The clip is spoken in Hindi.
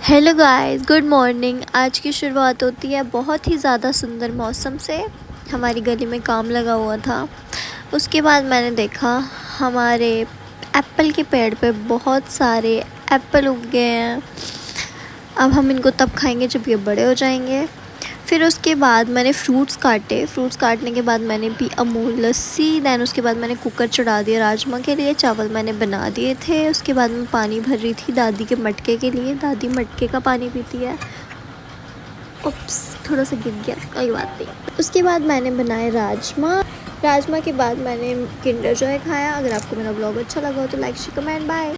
Hello guys, good morning. आज की शुरुआत होती है बहुत ही ज़्यादा सुंदर मौसम से। हमारी गली में काम लगा हुआ था। उसके बाद मैंने देखा हमारे एप्पल के पेड़ पे बहुत सारे एप्पल उग गए हैं। अब हम इनको तब खाएंगे जब ये बड़े हो जाएंगे। फिर उसके बाद मैंने फ्रूट्स काटे। फ्रूट्स काटने के बाद मैंने पी अमूल लस्सी। दैन उसके बाद मैंने कुकर चढ़ा दिया राजमा के लिए। चावल मैंने बना दिए थे। उसके बाद मैं पानी भर रही थी दादी के मटके के लिए। दादी मटके का पानी पीती है। उप्स, थोड़ा सा गिर गया, कोई बात नहीं। उसके बाद मैंने बनाए राजमा। राजमा के बाद मैंने किंडर जॉय खाया। अगर आपको मेरा ब्लॉग अच्छा लगा हो तो लाइक शेयर कमेंट बाय।